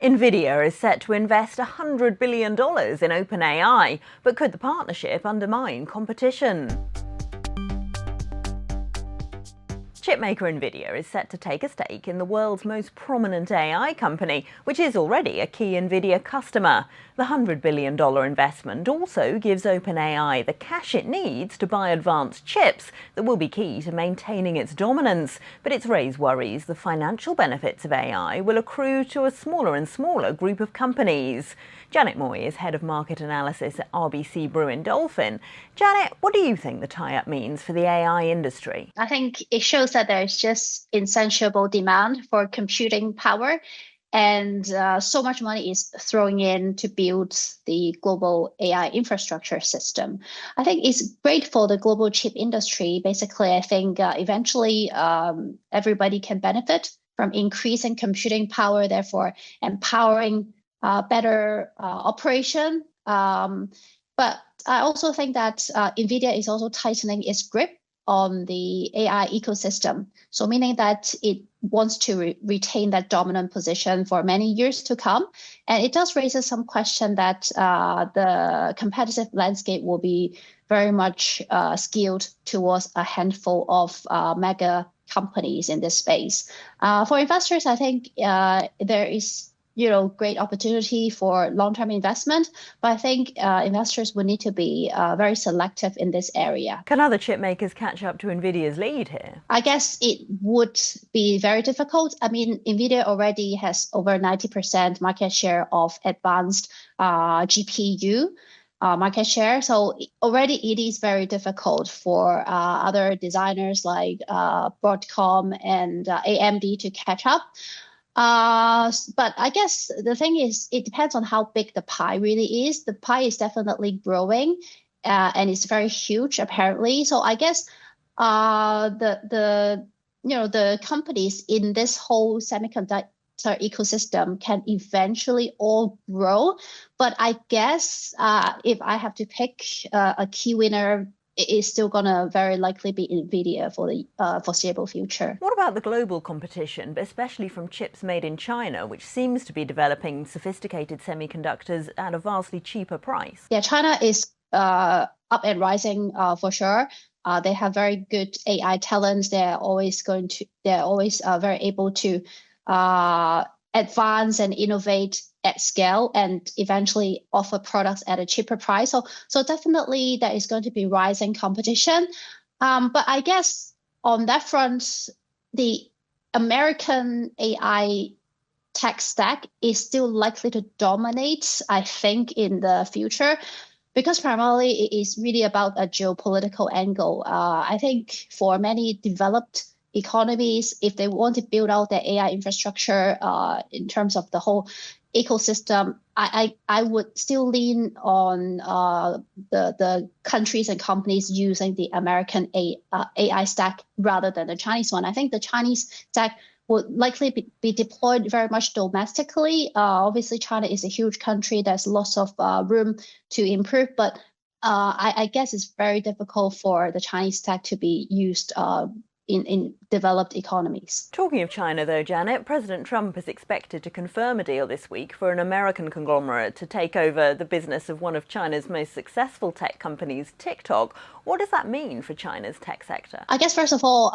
Nvidia is set to invest $100 billion in OpenAI, but could the partnership undermine competition? Chipmaker Nvidia is set to take a stake in the world's most prominent AI company, which is already a key Nvidia customer. The $100 billion investment also gives OpenAI the cash it needs to buy advanced chips that will be key to maintaining its dominance. But it's raised worries the financial benefits of AI will accrue to a smaller and smaller group of companies. Janet Moy is head of market analysis at RBC Brewin Dolphin. Janet, what do you think the tie-up means for the AI industry? I think it shows that there's just insatiable demand for computing power, and so much money is thrown in to build the global AI infrastructure system. I think it's great for the global chip industry. Basically, I think eventually everybody can benefit from increasing computing power, therefore empowering better operation. But I also think that Nvidia is also tightening its grip on the AI ecosystem. So meaning that it wants to retain that dominant position for many years to come. And it does raise some question that the competitive landscape will be very much skewed towards a handful of mega companies in this space. For investors, I think there is great opportunity for long-term investment, but I think investors will need to be very selective in this area. Can other chip makers catch up to Nvidia's lead here? I guess it would be very difficult. I mean, Nvidia already has over 90% market share of advanced GPU market share. So already it is very difficult for other designers like Broadcom and AMD to catch up. But I guess the thing is, it depends on how big the pie really is. The pie is definitely growing, and it's very huge apparently. So I guess the companies in this whole semiconductor ecosystem can eventually all grow. But I guess if I have to pick a key winner, it is still going to very likely be Nvidia for the foreseeable future. What about the global competition, but especially from chips made in China, which seems to be developing sophisticated semiconductors at a vastly cheaper price? Yeah, China is up and rising for sure. They have very good AI talents. They're always very able to advance and innovate at scale and eventually offer products at a cheaper price. So definitely there is going to be rising competition. But I guess on that front, the American AI tech stack is still likely to dominate, I think, in the future, because primarily it is really about a geopolitical angle. I think for many developed economies, if they want to build out their AI infrastructure in terms of the whole ecosystem, I would still lean on the countries and companies using the American AI stack rather than the Chinese one. I think the Chinese stack would likely be deployed very much domestically. Obviously, China is a huge country. There's lots of room to improve, but I guess it's very difficult for the Chinese stack to be used in developed economies. Talking of China, though, Janet, President Trump is expected to confirm a deal this week for an American conglomerate to take over the business of one of China's most successful tech companies, TikTok. What does that mean for China's tech sector? I guess, first of all,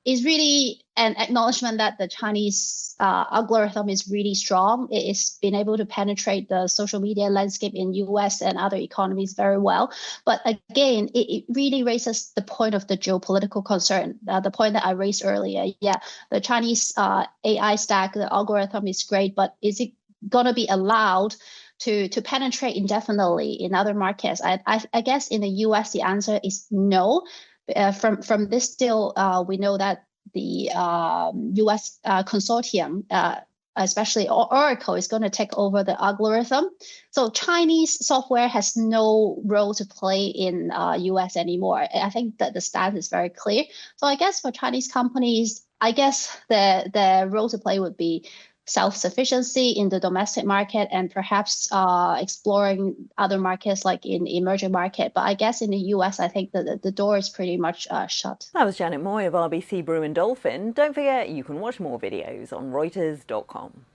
it's really an acknowledgement that the Chinese algorithm is really strong. It's been able to penetrate the social media landscape in US and other economies very well. But again, it really raises the point of the geopolitical concern, the point that I raised earlier. Yeah, the Chinese AI stack, the algorithm is great, but is it going to be allowed to penetrate indefinitely in other markets? I guess in the US, the answer is no. From this deal, we know that the US consortium, especially Oracle, is going to take over the algorithm. So Chinese software has no role to play in US anymore. I think that the stance is very clear. So I guess for Chinese companies, I guess the role to play would be self-sufficiency in the domestic market and perhaps exploring other markets like in emerging market. But I guess in the US, I think that the door is pretty much shut. That was Janet Moy of RBC Brewin Dolphin. Don't forget, you can watch more videos on Reuters.com.